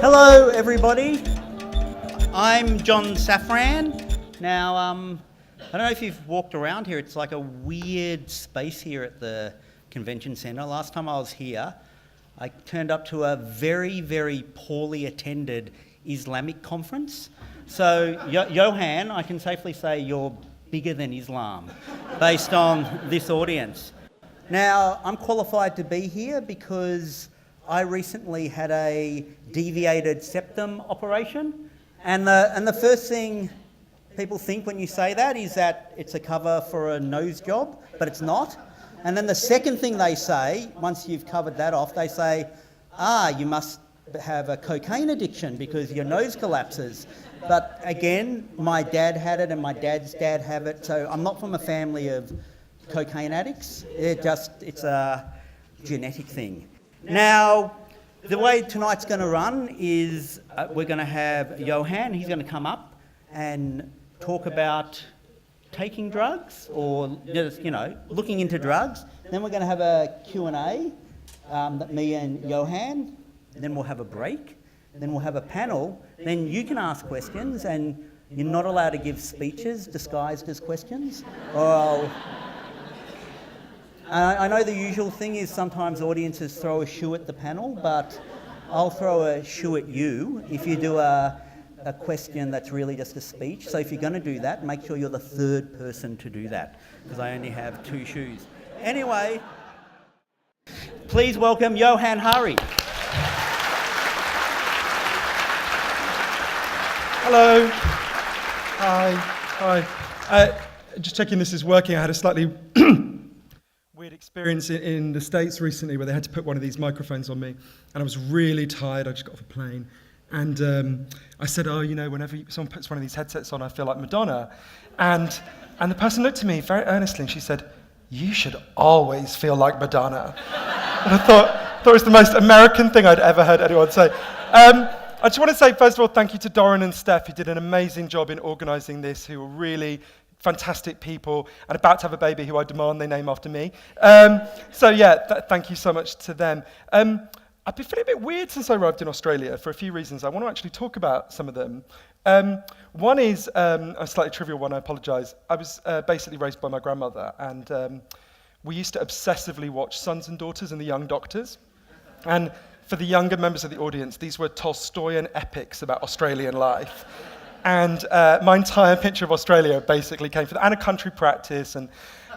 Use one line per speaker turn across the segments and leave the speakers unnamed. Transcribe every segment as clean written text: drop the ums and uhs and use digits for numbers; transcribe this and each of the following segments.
Hello, everybody. I'm John Safran. Now, I don't know if you've walked around here. It's like a weird space here at the convention centre. Last time I was here, I turned up to a very, very poorly attended Islamic conference. So, Johann, I can safely say you're bigger than Islam, based on this audience. Now, I'm qualified to be here because I recently had a deviated septum operation, and the first thing people think when you say that is that it's a cover for a nose job, but it's not. And then the second thing they say, once you've covered that off, they say, you must have a cocaine addiction because your nose collapses. But again, my dad had it and my dad's dad have it, so I'm not from a family of cocaine addicts. It's a genetic thing. Now, the way tonight's going to run is we're going to have Johann. He's going to come up and talk about taking drugs or just, looking into drugs. Then we're going to have a Q&A, me and Johann. Then we'll have a break. Then we'll have a panel. Then you can ask questions, and you're not allowed to give speeches disguised as questions. I know the usual thing is sometimes audiences throw a shoe at the panel, but I'll throw a shoe at you if you do a question that's really just a speech. So if you're going to do that, make sure you're the third person to do that, because I only have two shoes. Anyway, please welcome Johann Hari.
Hello. Hi. Just checking this is working. I had a slightly weird experience in the States recently where they had to put one of these microphones on me, and I was really tired. I just got off a plane, and I said, whenever someone puts one of these headsets on, I feel like Madonna. And the person looked at me very earnestly, and she said, "You should always feel like Madonna." And I thought it was the most American thing I'd ever heard anyone say. I just want to say, first of all, thank you to Doran and Steph, who did an amazing job in organising this, who were really fantastic people, and about to have a baby who I demand they name after me. Thank you so much to them. I've been feeling a bit weird since I arrived in Australia for a few reasons. I want to actually talk about some of them. One is a slightly trivial one, I apologise. I was basically raised by my grandmother, and we used to obsessively watch Sons and Daughters and The Young Doctors. And for the younger members of the audience, these were Tolstoyan epics about Australian life. And my entire picture of Australia basically came from that, and a country practice, and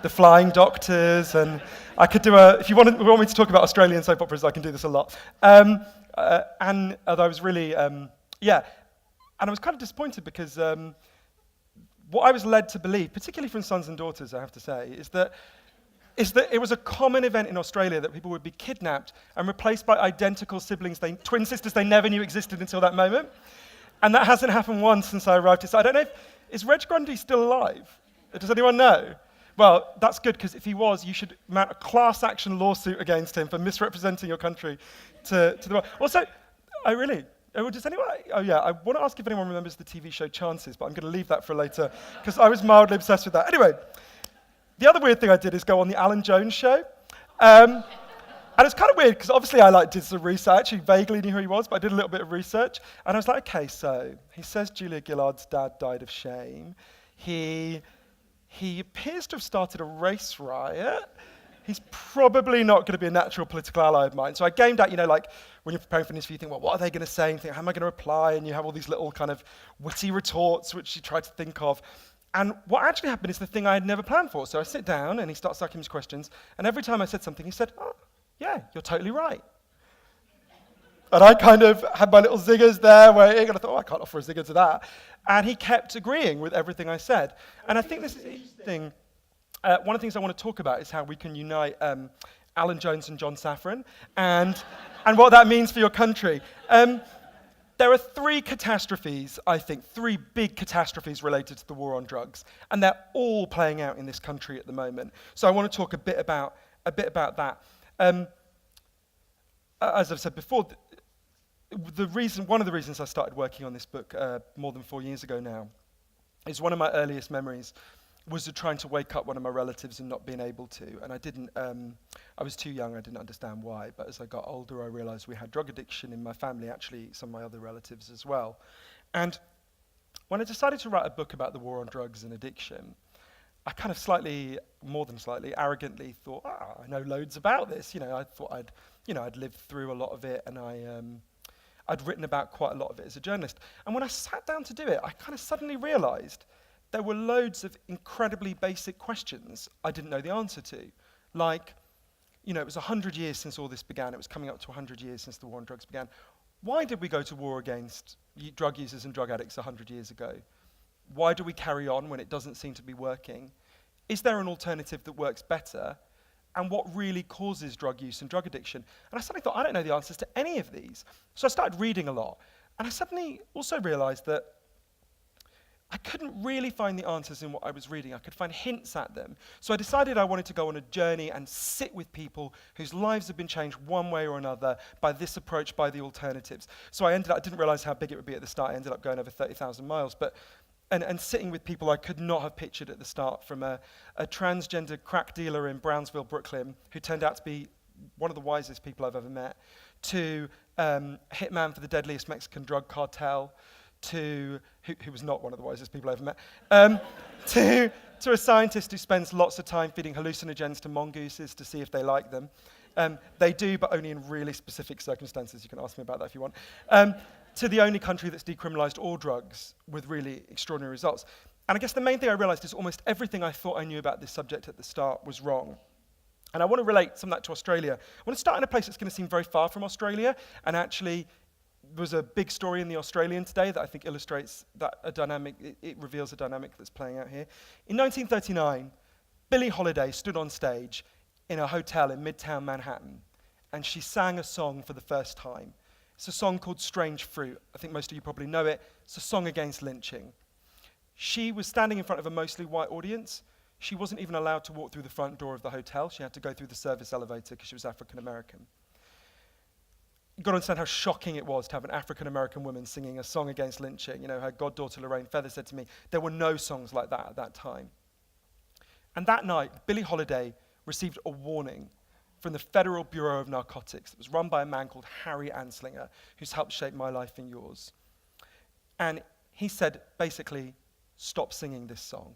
the Flying Doctors, and I could do if you want me to talk about Australian soap operas, I can do this a lot. And although I was really, and I was kind of disappointed because what I was led to believe, particularly from Sons and Daughters, I have to say, is that it was a common event in Australia that people would be kidnapped and replaced by identical siblings, twin sisters they never knew existed until that moment. And that hasn't happened once since I arrived here. So I don't know is Reg Grundy still alive? Does anyone know? Well, that's good, because if he was, you should mount a class action lawsuit against him for misrepresenting your country to the world. Also, does anyone? I want to ask if anyone remembers the TV show Chances, but I'm going to leave that for later, because I was mildly obsessed with that. Anyway, the other weird thing I did is go on the Alan Jones show. And it's kind of weird, because obviously I did some research. I actually vaguely knew who he was, but I did a little bit of research. And I was like, okay, so he says Julia Gillard's dad died of shame. He appears to have started a race riot. He's probably not going to be a natural political ally of mine. So I gamed out, when you're preparing for an interview, you think, well, what are they going to say? And think, how am I going to reply? And you have all these little kind of witty retorts, which you try to think of. And what actually happened is the thing I had never planned for. So I sit down, and he starts asking me questions. And every time I said something, he said, yeah, you're totally right. And I kind of had my little ziggers there waiting, and I thought, I can't offer a zigger to that. And he kept agreeing with everything I said. And I think this is interesting. One of the things I want to talk about is how we can unite Alan Jones and John Safran, and what that means for your country. There are three catastrophes, I think, three big catastrophes related to the war on drugs, and they're all playing out in this country at the moment. So I want to talk a bit about that. As I've said before, one of the reasons I started working on this book more than 4 years ago now is one of my earliest memories was trying to wake up one of my relatives and not being able to. And I didn't, I was too young, I didn't understand why. But as I got older, I realized we had drug addiction in my family, actually some of my other relatives as well. And when I decided to write a book about the war on drugs and addiction, I kind of slightly, more than slightly, arrogantly thought, I know loads about this. I thought I'd lived through a lot of it, and I'd written about quite a lot of it as a journalist. And when I sat down to do it, I kind of suddenly realized there were loads of incredibly basic questions I didn't know the answer to. Like, it was 100 years since all this began. It was coming up to 100 years since the war on drugs began. Why did we go to war against drug users and drug addicts 100 years ago? Why do we carry on when it doesn't seem to be working? Is there an alternative that works better? And what really causes drug use and drug addiction? And I suddenly thought, I don't know the answers to any of these. So I started reading a lot. And I suddenly also realized that I couldn't really find the answers in what I was reading. I could find hints at them. So I decided I wanted to go on a journey and sit with people whose lives have been changed one way or another by this approach, by the alternatives. So I didn't realize how big it would be at the start. I ended up going over 30,000 miles. And sitting with people I could not have pictured at the start, from a transgender crack dealer in Brownsville, Brooklyn, who turned out to be one of the wisest people I've ever met, to a hitman for the deadliest Mexican drug cartel, who was not one of the wisest people I ever met, to a scientist who spends lots of time feeding hallucinogens to mongooses to see if they like them. They do, but only in really specific circumstances. You can ask me about that if you want. To the only country that's decriminalized all drugs with really extraordinary results. And I guess the main thing I realized is almost everything I thought I knew about this subject at the start was wrong. And I want to relate some of that to Australia. I want to start in a place that's going to seem very far from Australia, and actually there's a big story in The Australian today that I think illustrates that a dynamic, it reveals a dynamic that's playing out here. In 1939, Billie Holiday stood on stage in a hotel in Midtown Manhattan, and she sang a song for the first time. It's a song called Strange Fruit. I think most of you probably know it. It's a song against lynching. She was standing in front of a mostly white audience. She wasn't even allowed to walk through the front door of the hotel. She had to go through the service elevator because she was African American. You've got to understand how shocking it was to have an African American woman singing a song against lynching. Her goddaughter Lorraine Feather said to me, there were no songs like that at that time. And that night, Billie Holiday received a warning from the Federal Bureau of Narcotics that was run by a man called Harry Anslinger, who's helped shape my life and yours. And he said, basically, stop singing this song.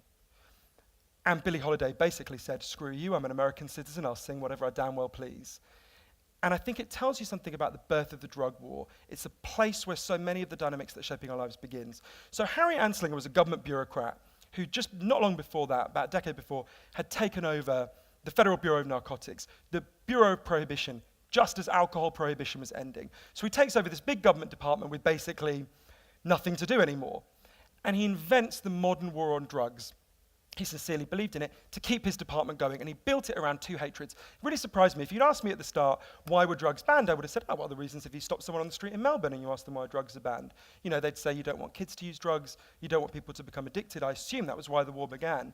And Billie Holiday basically said, screw you, I'm an American citizen, I'll sing whatever I damn well please. And I think it tells you something about the birth of the drug war. It's a place where so many of the dynamics that are shaping our lives begins. So Harry Anslinger was a government bureaucrat who just not long before that, about a decade before, had taken over the Federal Bureau of Narcotics, the Bureau of Prohibition, just as alcohol prohibition was ending. So he takes over this big government department with basically nothing to do anymore. And he invents the modern war on drugs. He sincerely believed in it to keep his department going, and he built it around two hatreds. It really surprised me. If you'd asked me at the start, why were drugs banned, I would have said, the reasons if you stop someone on the street in Melbourne and you ask them why drugs are banned. They'd say you don't want kids to use drugs, you don't want people to become addicted. I assume that was why the war began.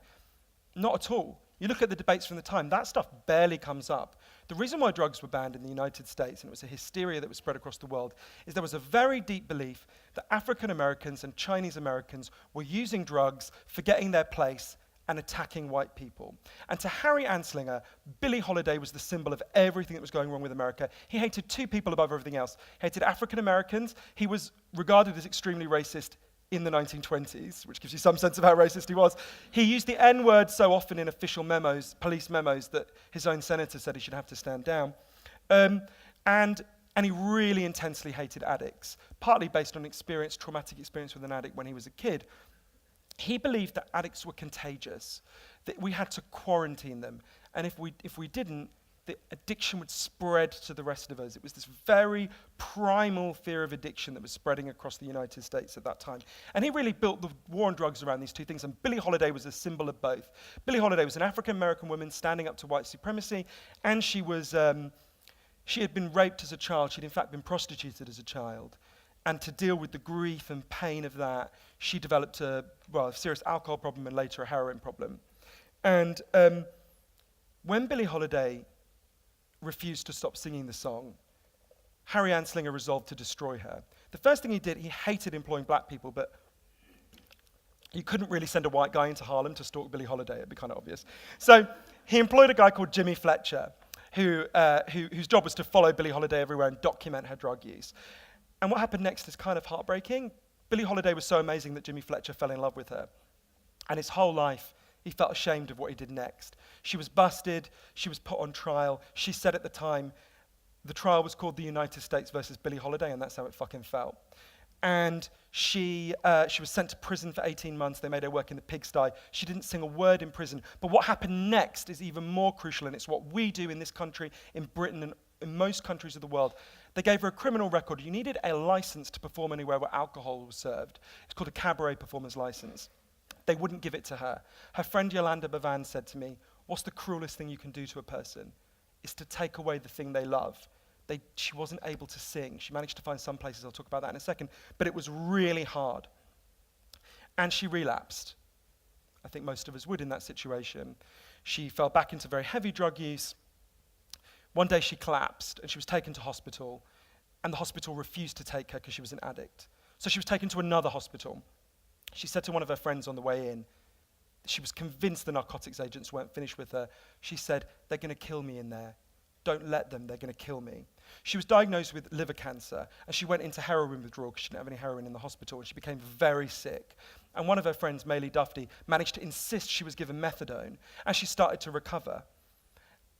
Not at all. You look at the debates from the time, that stuff barely comes up. The reason why drugs were banned in the United States, and it was a hysteria that was spread across the world, is there was a very deep belief that African Americans and Chinese Americans were using drugs, forgetting their place, and attacking white people. And to Harry Anslinger, Billie Holiday was the symbol of everything that was going wrong with America. He hated two people above everything else. He hated African Americans. He was regarded as extremely racist in the 1920s, which gives you some sense of how racist he was. He used the N-word so often in official memos, police memos, that his own senator said he should have to stand down. And he really intensely hated addicts, partly based on traumatic experience with an addict when he was a kid. He believed that addicts were contagious, that we had to quarantine them, and if we didn't, the addiction would spread to the rest of us. It was this very primal fear of addiction that was spreading across the United States at that time. And he really built the war on drugs around these two things, and Billie Holiday was a symbol of both. Billie Holiday was an African-American woman standing up to white supremacy, and she had been raped as a child. She'd in fact been prostituted as a child. And to deal with the grief and pain of that, she developed a serious alcohol problem and later a heroin problem. And when Billie Holiday refused to stop singing the song, Harry Anslinger resolved to destroy her. The first thing he did, he hated employing black people, but you couldn't really send a white guy into Harlem to stalk Billie Holiday. It'd be kind of obvious. So he employed a guy called Jimmy Fletcher, whose job was to follow Billie Holiday everywhere and document her drug use. And what happened next is kind of heartbreaking. Billie Holiday was so amazing that Jimmy Fletcher fell in love with her. And his whole life, he felt ashamed of what he did next. She was busted. She was put on trial. She said at the time, the trial was called the United States versus Billie Holiday, and that's how it fucking felt. And she was sent to prison for 18 months. They made her work in the pigsty. She didn't sing a word in prison. But what happened next is even more crucial, and it's what we do in this country, in Britain, and in most countries of the world. They gave her a criminal record. You needed a license to perform anywhere where alcohol was served. It's called a cabaret performer's license. They wouldn't give it to her. Her friend Yolanda Bavan said to me, "What's the cruelest thing you can do to a person? It's to take away the thing they love." She wasn't able to sing. She managed to find some places, I'll talk about that in a second, but it was really hard. And she relapsed. I think most of us would in that situation. She fell back into very heavy drug use. One day she collapsed and she was taken to hospital, and the hospital refused to take her because she was an addict. So she was taken to another hospital. She said to one of her friends on the way in, she was convinced the narcotics agents weren't finished with her. She said, "They're going to kill me in there. Don't let them, they're going to kill me." She was diagnosed with liver cancer, and she went into heroin withdrawal because she didn't have any heroin in the hospital, and she became very sick. And one of her friends, Maylie Dufty, managed to insist she was given methadone, and she started to recover.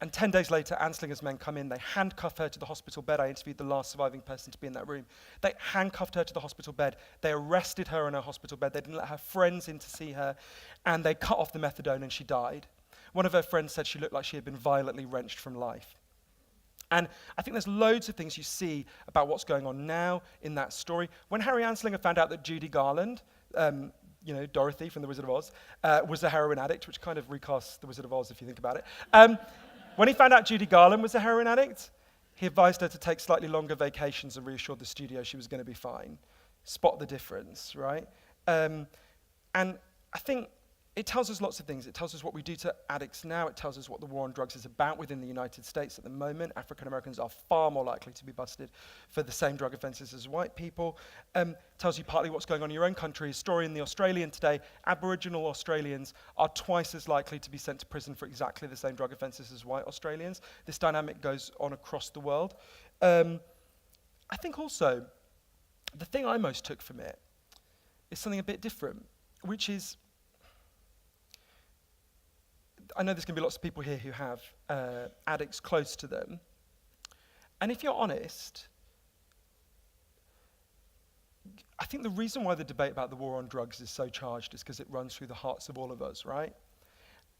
And 10 days later, Anslinger's men come in, they handcuff her to the hospital bed. I interviewed the last surviving person to be in that room. They handcuffed her to the hospital bed. They arrested her in her hospital bed. They didn't let her friends in to see her, and they cut off the methadone, and she died. One of her friends said she looked like she had been violently wrenched from life. And I think there's loads of things you see about what's going on now in that story. When Harry Anslinger found out that Judy Garland, Dorothy from The Wizard of Oz, was a heroin addict, which kind of recasts The Wizard of Oz if you think about it. When he found out Judy Garland was a heroin addict, he advised her to take slightly longer vacations and reassured the studio she was going to be fine. Spot the difference, right? And I think it tells us lots of things. It tells us what we do to addicts now. It tells us what the war on drugs is about within the United States at the moment. African Americans are far more likely to be busted for the same drug offences as white people. Tells you partly what's going on in your own country. A story in The Australian today, Aboriginal Australians are twice as likely to be sent to prison for exactly the same drug offences as white Australians. This dynamic goes on across the world. I think also, the thing I most took from it is something a bit different, which is, I know there's going to be lots of people here who have addicts close to them. And if you're honest, I think the reason why the debate about the war on drugs is so charged is because it runs through the hearts of all of us, right?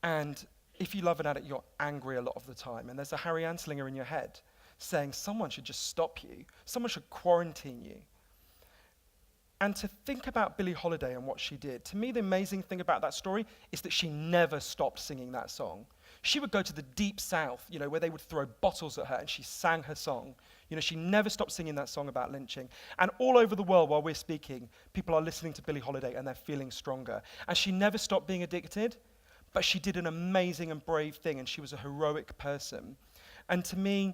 And if you love an addict, you're angry a lot of the time. And there's a Harry Anslinger in your head saying someone should just stop you. Someone should quarantine you. And to think about Billie Holiday and what she did, to me the amazing thing about that story is that she never stopped singing that song. She would go to the deep south, where they would throw bottles at her, and she sang her song. She never stopped singing that song about lynching. And all over the world while we're speaking, people are listening to Billie Holiday and they're feeling stronger. And she never stopped being addicted, but she did an amazing and brave thing, and she was a heroic person. And to me,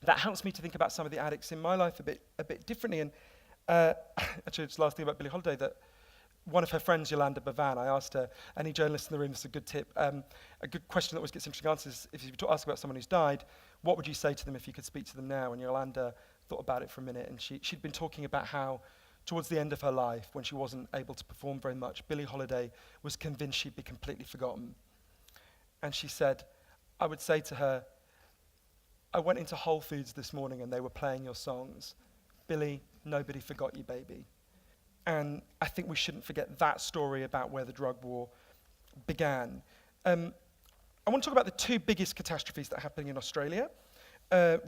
that helps me to think about some of the addicts in my life a bit differently. And actually, just last thing about Billie Holiday, that one of her friends, Yolanda Bavan, I asked her, any journalists in the room, this is a good tip, a good question that always gets interesting answers, if you ask about someone who's died, what would you say to them if you could speak to them now? And Yolanda thought about it for a minute, and she'd been talking about how, towards the end of her life, when she wasn't able to perform very much, Billie Holiday was convinced she'd be completely forgotten. And she said, I would say to her, I went into Whole Foods this morning and they were playing your songs. Billie, nobody forgot you, baby. And I think we shouldn't forget that story about where the drug war began. I want to talk about the two biggest catastrophes that are happening in Australia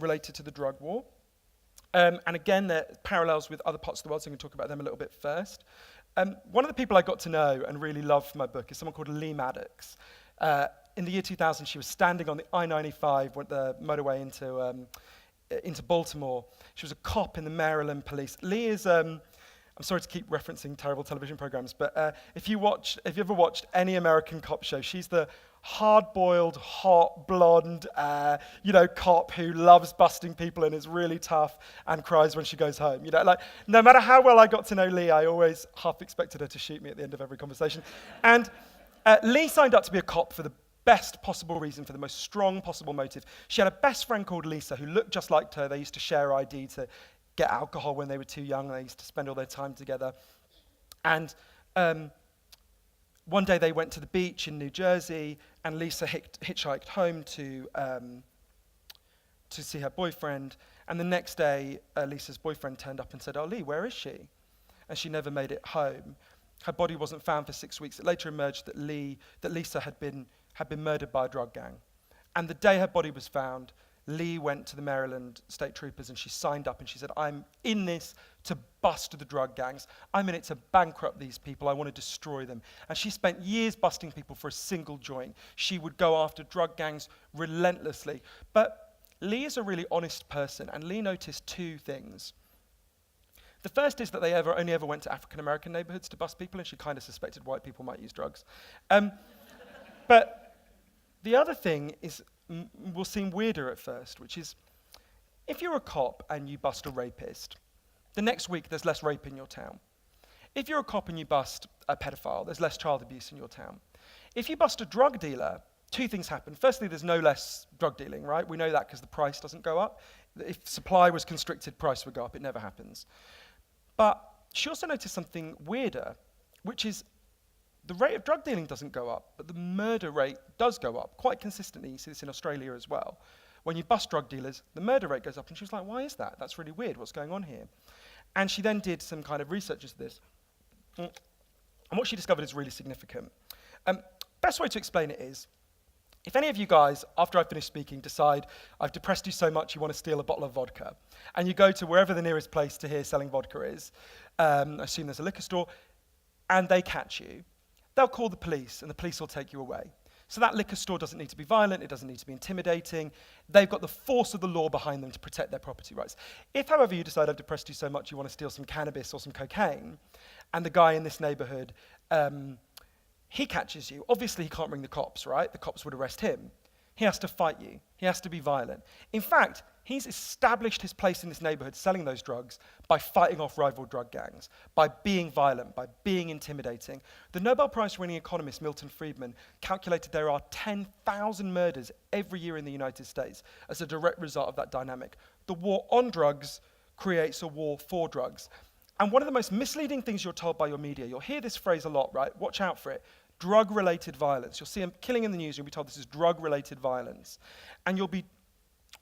related to the drug war. And again, there are parallels with other parts of the world, so I'm going to talk about them a little bit first. One of the people I got to know and really love for my book is someone called Lee Maddox. In the year 2000, she was standing on the I-95, went the motorway into Baltimore. She was a cop in the Maryland police. Lee is, I'm sorry to keep referencing terrible television programs, but if you ever watched any American cop show, she's the hard-boiled, hot, blonde, cop who loves busting people and is really tough and cries when she goes home. Like, no matter how well I got to know Lee, I always half expected her to shoot me at the end of every conversation. And Lee signed up to be a cop for the best possible reason, for the most strong possible motive. She had a best friend called Lisa who looked just like her. They used to share ID to get alcohol when they were too young. They used to spend all their time together. And one day they went to the beach in New Jersey, and Lisa hitchhiked home to see her boyfriend. And the next day, Lisa's boyfriend turned up and said, "Oh, Lee, where is she?" And she never made it home. Her body wasn't found for 6 weeks. It later emerged that Lisa had been murdered by a drug gang. And the day her body was found, Lee went to the Maryland State Troopers and she signed up and she said, "I'm in this to bust the drug gangs. I'm in it to bankrupt these people. I want to destroy them." And she spent years busting people for a single joint. She would go after drug gangs relentlessly. But Lee is a really honest person, and Lee noticed two things. The first is that they only ever went to African-American neighborhoods to bust people, and she kind of suspected white people might use drugs. But the other thing will seem weirder at first, which is, if you're a cop and you bust a rapist, the next week there's less rape in your town. If you're a cop and you bust a pedophile, there's less child abuse in your town. If you bust a drug dealer, two things happen. Firstly, there's no less drug dealing, right? We know that because the price doesn't go up. If supply was constricted, price would go up. It never happens. But she also noticed something weirder, which is the rate of drug dealing doesn't go up, but the murder rate does go up quite consistently. You see this in Australia as well. When you bust drug dealers, the murder rate goes up. And she was like, "Why is that? That's really weird. What's going on here?" And she then did some kind of research into this. And what she discovered is really significant. Best way to explain it is, if any of you guys, after I finish speaking, decide I've depressed you so much you want to steal a bottle of vodka, and you go to wherever the nearest place to here selling vodka is, I assume there's a liquor store, and they catch you, they'll call the police, and the police will take you away. So that liquor store doesn't need to be violent, it doesn't need to be intimidating. They've got the force of the law behind them to protect their property rights. If, however, you decide I've depressed you so much you want to steal some cannabis or some cocaine, and the guy in this neighborhood, he catches you, obviously he can't ring the cops, right? The cops would arrest him. He has to fight you. He has to be violent. In fact, he's established his place in this neighborhood selling those drugs by fighting off rival drug gangs, by being violent, by being intimidating. The Nobel Prize-winning economist Milton Friedman calculated there are 10,000 murders every year in the United States as a direct result of that dynamic. The war on drugs creates a war for drugs. And one of the most misleading things you're told by your media, you'll hear this phrase a lot, right? Watch out for it. Drug-related violence. You'll see a killing in the news, you'll be told this is drug-related violence. And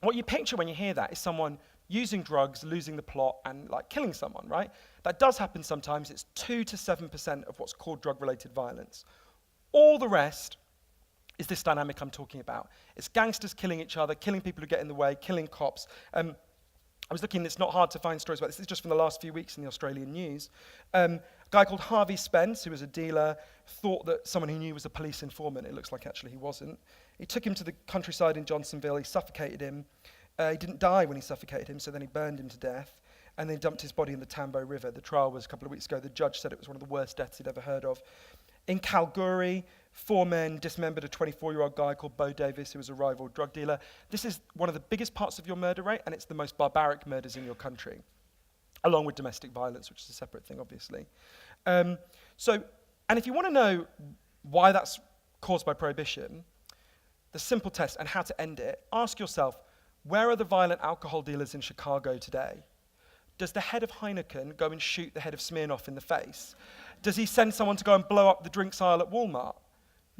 what you picture when you hear that is someone using drugs, losing the plot, and killing someone, right? That does happen sometimes. It's 2 to 7% of what's called drug-related violence. All the rest is this dynamic I'm talking about. It's gangsters killing each other, killing people who get in the way, killing cops. I was looking, it's not hard to find stories about this. This is just from the last few weeks in the Australian news. A guy called Harvey Spence, who was a dealer, thought that someone he knew was a police informant. It looks like actually he wasn't. He took him to the countryside in Johnsonville. He suffocated him. He didn't die when he suffocated him, so then he burned him to death. And then dumped his body in the Tambo River. The trial was a couple of weeks ago. The judge said it was one of the worst deaths he'd ever heard of. In Kalgoorlie, 4 men dismembered a 24-year-old guy called Bo Davis, who was a rival drug dealer. This is one of the biggest parts of your murder rate, and it's the most barbaric murders in your country, along with domestic violence, which is a separate thing, obviously. And if you want to know why that's caused by prohibition, the simple test and how to end it, ask yourself, where are the violent alcohol dealers in Chicago today? Does the head of Heineken go and shoot the head of Smirnoff in the face? Does he send someone to go and blow up the drinks aisle at Walmart?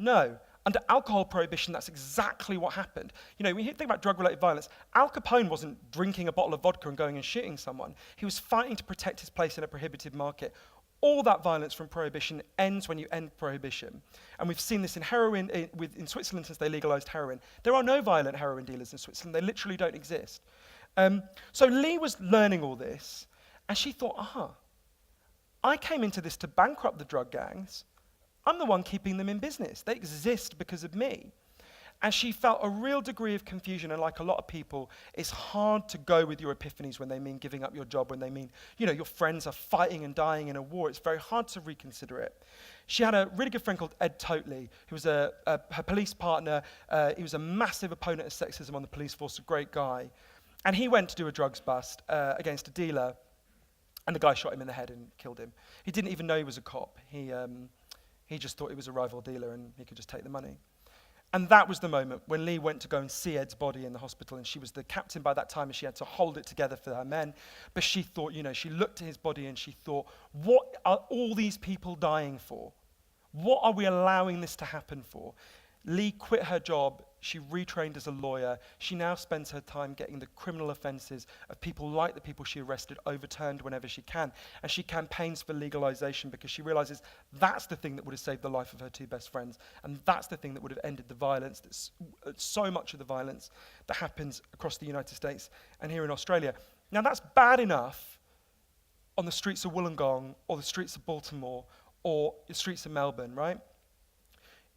No. Under alcohol prohibition, that's exactly what happened. When you think about drug-related violence, Al Capone wasn't drinking a bottle of vodka and going and shooting someone. He was fighting to protect his place in a prohibited market. All that violence from prohibition ends when you end prohibition. And we've seen this in heroin, in Switzerland since they legalized heroin. There are no violent heroin dealers in Switzerland. They literally don't exist. So Lee was learning all this, and she thought, I came into this to bankrupt the drug gangs. I'm the one keeping them in business. They exist because of me. And she felt a real degree of confusion, and like a lot of people, it's hard to go with your epiphanies when they mean giving up your job, when they mean, your friends are fighting and dying in a war. It's very hard to reconsider it. She had a really good friend called Ed Totley, who was her police partner. He was a massive opponent of sexism on the police force, a great guy. And he went to do a drugs bust against a dealer, and the guy shot him in the head and killed him. He didn't even know he was a cop. He just thought he was a rival dealer and he could just take the money. And that was the moment when Lee went to go and see Ed's body in the hospital, and she was the captain by that time, and she had to hold it together for her men. But she thought, she looked at his body and she thought, what are all these people dying for? What are we allowing this to happen for? Lee quit her job. She retrained as a lawyer. She now spends her time getting the criminal offences of people like the people she arrested overturned whenever she can. And she campaigns for legalisation because she realises that's the thing that would have saved the life of her two best friends. And that's the thing that would have ended the violence, so much of the violence that happens across the United States and here in Australia. Now that's bad enough on the streets of Wollongong or the streets of Baltimore or the streets of Melbourne, right?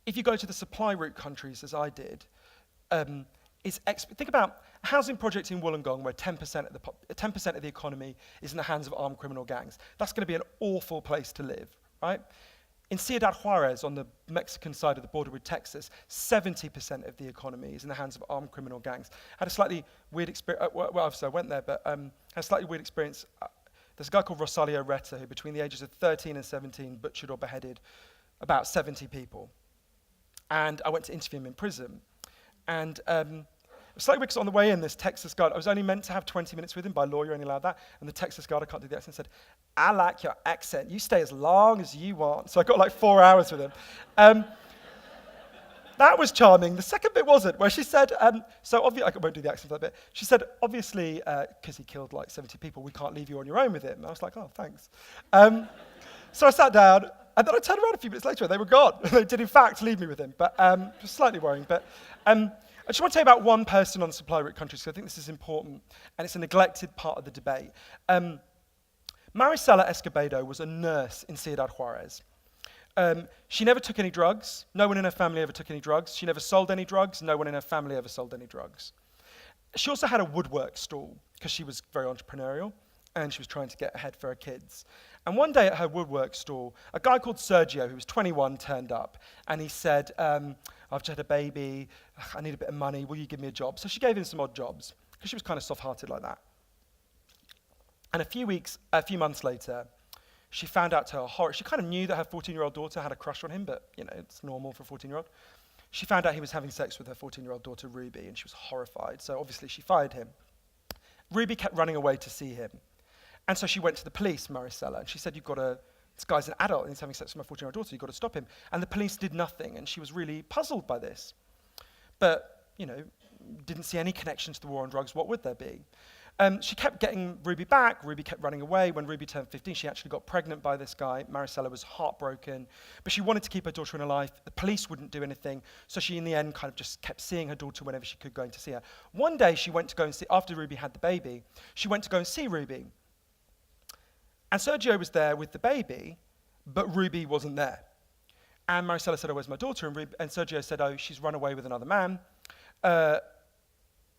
If you go to the supply route countries, as I did, think about a housing project in Wollongong where 10% of the economy is in the hands of armed criminal gangs. That's going to be an awful place to live, right? In Ciudad Juarez, on the Mexican side of the border with Texas, 70% of the economy is in the hands of armed criminal gangs. I had a slightly weird experience. I went there, but had a slightly weird experience. There's a guy called Rosalio Retta who, between the ages of 13 and 17, butchered or beheaded about 70 people. And I went to interview him in prison. And slightly because on the way in, this Texas guard, I was only meant to have 20 minutes with him by law, you're only allowed that. And the Texas guard, I can't do the accent, said, "I like your accent. You stay as long as you want." So I got like 4 hours with him. That was charming. The second bit wasn't, where she said, I won't do the accent for that bit. She said, obviously, because he killed like 70 people, we can't leave you on your own with him. And I was like, oh, thanks. So I sat down. And then I turned around a few minutes later and they were gone. They did, in fact, leave me with him, but it was slightly worrying. But I just want to tell you about one person on the supply route countries, because I think this is important, and it's a neglected part of the debate. Maricela Escobedo was a nurse in Ciudad Juarez. She never took any drugs. No one in her family ever took any drugs. She never sold any drugs. No one in her family ever sold any drugs. She also had a woodwork stall, because she was very entrepreneurial, and she was trying to get ahead for her kids. And one day at her woodwork stall, a guy called Sergio, who was 21, turned up, and he said, I've just had a baby, I need a bit of money, will you give me a job? So she gave him some odd jobs, because she was kind of soft-hearted like that. And a few months later, she found out to her horror, she kind of knew that her 14-year-old daughter had a crush on him, but it's normal for a 14-year-old. She found out he was having sex with her 14-year-old daughter, Ruby, and she was horrified, so obviously she fired him. Ruby kept running away to see him. And so she went to the police, Maricela, and she said, this guy's an adult and he's having sex with my 14-year-old daughter, you've got to stop him. And the police did nothing, and she was really puzzled by this. But, didn't see any connection to the war on drugs, what would there be? She kept getting Ruby back, Ruby kept running away. When Ruby turned 15, she actually got pregnant by this guy. Maricela was heartbroken, but she wanted to keep her daughter in her life. The police wouldn't do anything, so she in the end kind of just kept seeing her daughter whenever she could, going to see her. One day she went to go and see, after Ruby had the baby, she went to go and see Ruby. And Sergio was there with the baby, but Ruby wasn't there. And Maricela said, "Oh, where's my daughter?" And Sergio said, "Oh, she's run away with another man.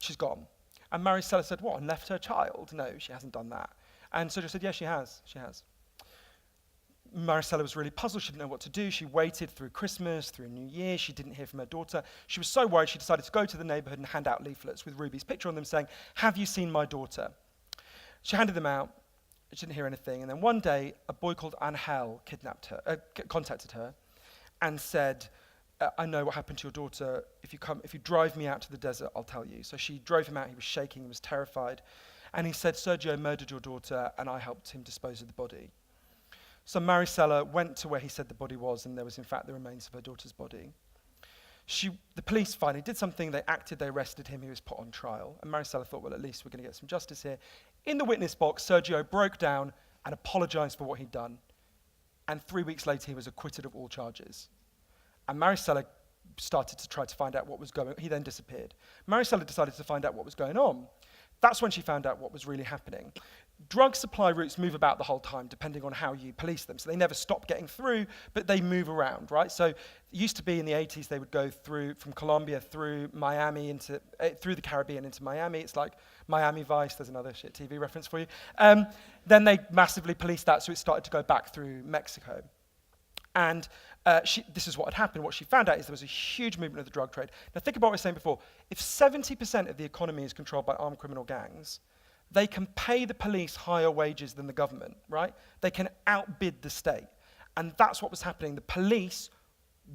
She's gone." And Maricela said, "What, and left her child?" "No, she hasn't done that." And Sergio said, "Yeah, she has. She has." Maricela was really puzzled. She didn't know what to do. She waited through Christmas, through New Year. She didn't hear from her daughter. She was so worried, she decided to go to the neighborhood and hand out leaflets with Ruby's picture on them saying, "Have you seen my daughter?" She handed them out. She didn't hear anything. And then one day, a boy called Angel contacted her and said, "I know what happened to your daughter. If you drive me out to the desert, I'll tell you." So she drove him out. He was shaking. He was terrified. And he said, "Sergio murdered your daughter, and I helped him dispose of the body." So Maricela went to where he said the body was, and there was, in fact, the remains of her daughter's body. The police finally did something. They acted. They arrested him. He was put on trial. And Maricela thought, well, at least we're going to get some justice here. In the witness box, Sergio broke down and apologized for what he'd done. And 3 weeks later, he was acquitted of all charges. And Maricela started to try to find out what was going on. He then disappeared. Maricela decided to find out what was going on. That's when she found out what was really happening. drug supply routes move about the whole time, depending on how you police them. So they never stop getting through, but they move around, right? So it used to be in the 80s they would go through from Colombia through Miami through the Caribbean into Miami. It's like Miami Vice. There's another shit TV reference for you. Then they massively policed that, so it started to go back through Mexico. And this is what had happened. What she found out is there was a huge movement of the drug trade. Now think about what I was saying before. If 70% of the economy is controlled by armed criminal gangs, they can pay the police higher wages than the government, right? They can outbid the state. And that's what was happening. The police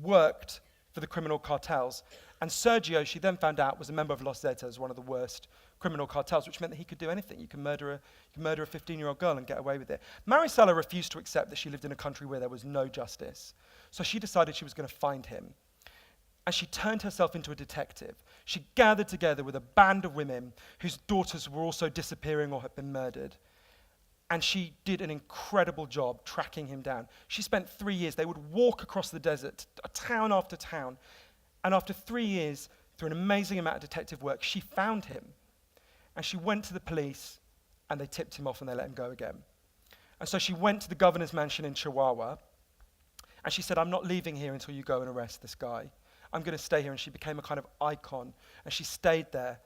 worked for the criminal cartels. And Sergio, she then found out, was a member of Los Zetas, one of the worst criminal cartels, which meant that he could do anything. You can murder a 15-year-old girl and get away with it. Maricela refused to accept that she lived in a country where there was no justice. So she decided she was going to find him. And she turned herself into a detective. She gathered together with a band of women whose daughters were also disappearing or had been murdered. And she did an incredible job tracking him down. She spent 3 years. They would walk across the desert, town after town. And after 3 years, through an amazing amount of detective work, she found him. And she went to the police, and they tipped him off and they let him go again. And so she went to the governor's mansion in Chihuahua, and she said, I'm not leaving here until you go and arrest this guy. I'm going to stay here. And she became a kind of icon. And she stayed there.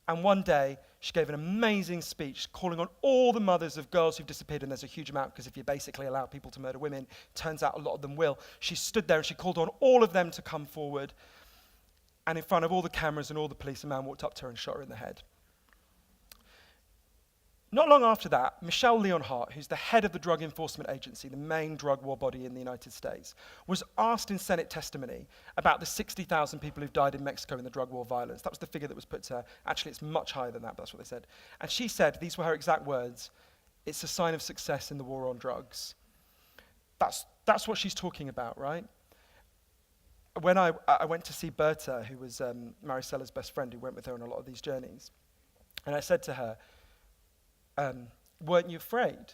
And one day, she gave an amazing speech calling on all the mothers of girls who've disappeared, and there's a huge amount, because if you basically allow people to murder women, turns out a lot of them will. She stood there and she called on all of them to come forward. And in front of all the cameras and all the police, a man walked up to her and shot her in the head. Not long after that, Michelle Leonhardt, who's the head of the Drug Enforcement Agency, the main drug war body in the United States, was asked in Senate testimony about the 60,000 people who've died in Mexico in the drug war violence. That was the figure that was put to her. Actually, it's much higher than that, but that's what they said. And she said, these were her exact words, it's a sign of success in the war on drugs. That's what she's talking about, right? When I went to see Berta, who was Maricela's best friend, who went with her on a lot of these journeys, and I said to her, weren't you afraid?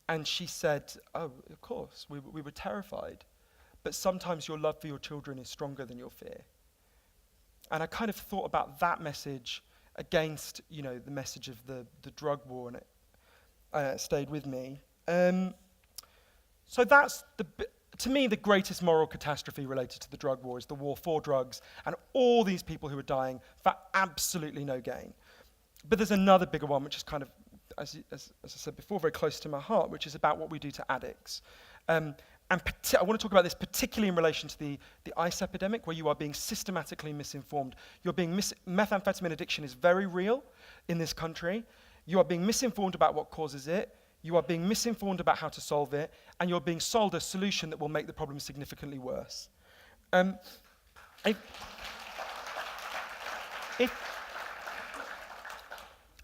And she said, oh, of course, we were terrified. But sometimes your love for your children is stronger than your fear. And I kind of thought about that message against, the message of the drug war, and it stayed with me. So that's, to me, the greatest moral catastrophe related to the drug war is the war for drugs and all these people who are dying for absolutely no gain. But there's another bigger one, which is kind of, as I said before, very close to my heart, which is about what we do to addicts. And I want to talk about this particularly in relation to the ice epidemic, where you are being systematically misinformed. Methamphetamine addiction is very real in this country. You are being misinformed about what causes it. You are being misinformed about how to solve it. And you're being sold a solution that will make the problem significantly worse.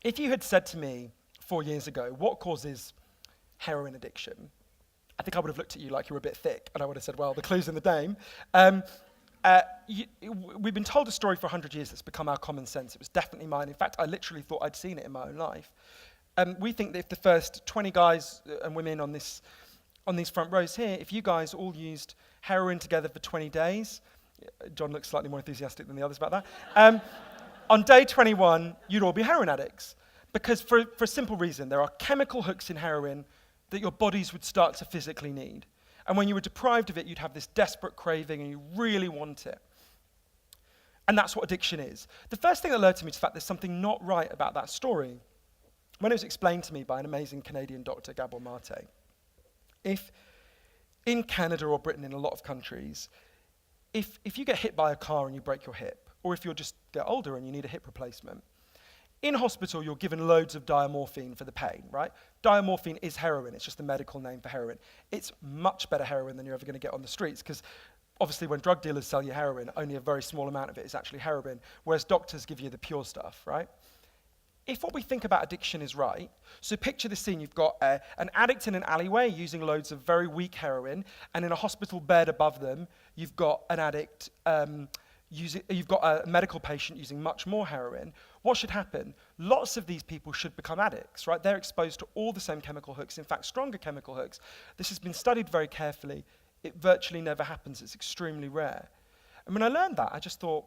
If you had said to me 4 years ago, what causes heroin addiction? I think I would have looked at you like you were a bit thick, and I would have said, well, the clue's in the name. We've been told a story for 100 years that's become our common sense. It was definitely mine. In fact, I literally thought I'd seen it in my own life. We think that if the first 20 guys and women on these front rows here, if you guys all used heroin together for 20 days, John looks slightly more enthusiastic than the others about that, on day 21, you'd all be heroin addicts. Because for a simple reason, there are chemical hooks in heroin that your bodies would start to physically need. And when you were deprived of it, you'd have this desperate craving and you really want it. And that's what addiction is. The first thing that alerted me to the fact there's something not right about that story, when it was explained to me by an amazing Canadian doctor, Gabor Mate, if in Canada or Britain, in a lot of countries, if you get hit by a car and you break your hip, or if you just get older and you need a hip replacement, in hospital you're given loads of diamorphine for the pain, right? Diamorphine is heroin, it's just the medical name for heroin. It's much better heroin than you're ever going to get on the streets, because obviously when drug dealers sell you heroin, only a very small amount of it is actually heroin, whereas doctors give you the pure stuff, right? If what we think about addiction is right, so picture this scene, you've got an addict in an alleyway using loads of very weak heroin, and in a hospital bed above them, you've got an addict you've got a medical patient using much more heroin. What should happen? Lots of these people should become addicts, right? They're exposed to all the same chemical hooks, in fact, stronger chemical hooks. This has been studied very carefully. It virtually never happens. It's extremely rare. And when I learned that, I just thought,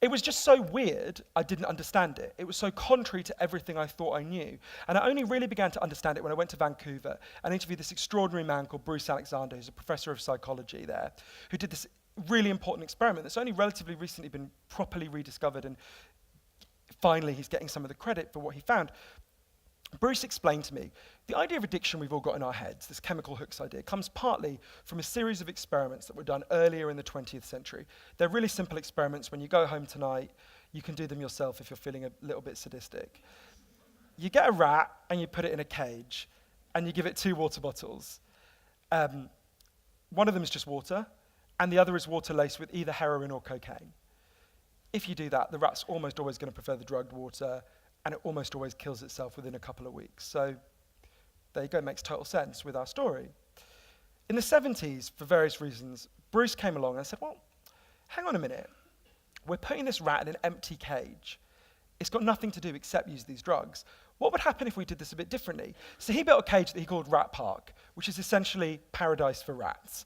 It was just so weird, I didn't understand it. It was so contrary to everything I thought I knew. And I only really began to understand it when I went to Vancouver and interviewed this extraordinary man called Bruce Alexander, who's a professor of psychology there, who did this really important experiment that's only relatively recently been properly rediscovered, and finally he's getting some of the credit for what he found. Bruce explained to me, the idea of addiction we've all got in our heads, this chemical hooks idea, comes partly from a series of experiments that were done earlier in the 20th century. They're really simple experiments. When you go home tonight, you can do them yourself if you're feeling a little bit sadistic. You get a rat and you put it in a cage and you give it 2 water bottles. One of them is just water and the other is water laced with either heroin or cocaine. If you do that, the rat's almost always going to prefer the drugged water, and it almost always kills itself within a couple of weeks. So there you go, it makes total sense with our story. In the 70s, for various reasons, Bruce came along and said, well, hang on a minute. We're putting this rat in an empty cage. It's got nothing to do except use these drugs. What would happen if we did this a bit differently? So he built a cage that he called Rat Park, which is essentially paradise for rats.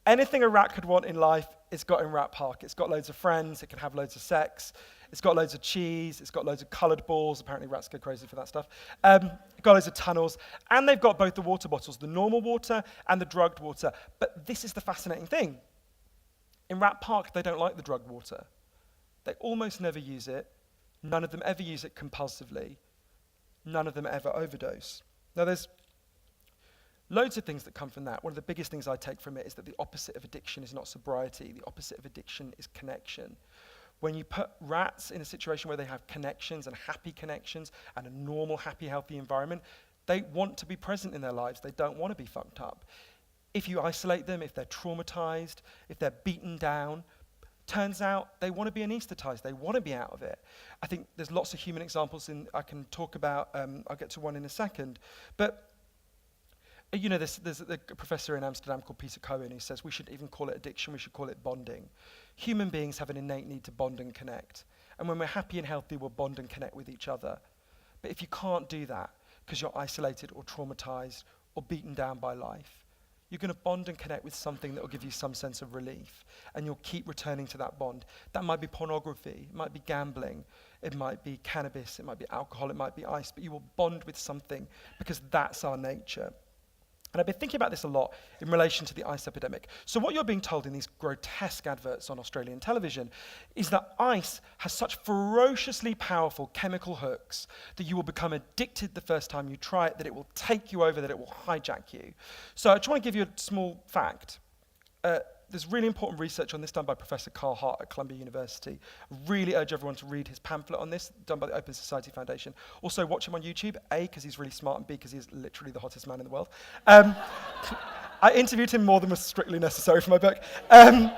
Anything a rat could want in life, it's got in Rat Park. It's got loads of friends, it can have loads of sex, it's got loads of cheese, it's got loads of coloured balls, apparently rats go crazy for that stuff, got loads of tunnels, and they've got both the water bottles, the normal water and the drugged water. But this is the fascinating thing. In Rat Park, they don't like the drugged water. They almost never use it. None of them ever use it compulsively. None of them ever overdose. Now there's loads of things that come from that. One of the biggest things I take from it is that the opposite of addiction is not sobriety. The opposite of addiction is connection. When you put rats in a situation where they have connections and happy connections and a normal, happy, healthy environment, they want to be present in their lives. They don't want to be fucked up. If you isolate them, if they're traumatized, if they're beaten down, turns out they want to be anesthetized. They want to be out of it. I think there's lots of human examples I can talk about. I'll get to one in a second. But you know, there's a professor in Amsterdam called Peter Cohen who says we shouldn't even call it addiction, we should call it bonding. Human beings have an innate need to bond and connect. And when we're happy and healthy, we'll bond and connect with each other. But if you can't do that because you're isolated or traumatized or beaten down by life, you're going to bond and connect with something that will give you some sense of relief. And you'll keep returning to that bond. That might be pornography, it might be gambling, it might be cannabis, it might be alcohol, it might be ice, but you will bond with something because that's our nature. And I've been thinking about this a lot in relation to the ice epidemic. So what you're being told in these grotesque adverts on Australian television is that ice has such ferociously powerful chemical hooks that you will become addicted the first time you try it, that it will take you over, that it will hijack you. So I just want to give you a small fact. There's really important research on this done by Professor Carl Hart at Columbia University. I really urge everyone to read his pamphlet on this, done by the Open Society Foundation. Also watch him on YouTube, A, because he's really smart, and B, because he's literally the hottest man in the world. I interviewed him more than was strictly necessary for my book. And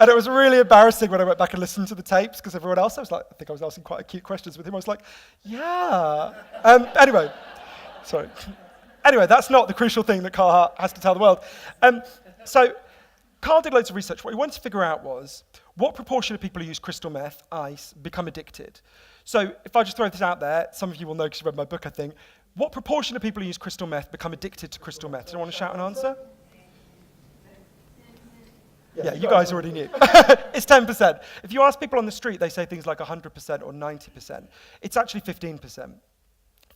it was really embarrassing when I went back and listened to the tapes, because everyone else, I think I was asking quite acute questions with him. I was like, yeah. Anyway, sorry. Anyway, that's not the crucial thing that Carl Hart has to tell the world. So Carl did loads of research. What he wanted to figure out was what proportion of people who use crystal meth, ice, become addicted. So if I just throw this out there, some of you will know because you read my book, I think. What proportion of people who use crystal meth become addicted to crystal meth? Do you want to shout an answer? Yeah, you guys already knew. It's 10%. If you ask people on the street, they say things like 100% or 90%. It's actually 15%.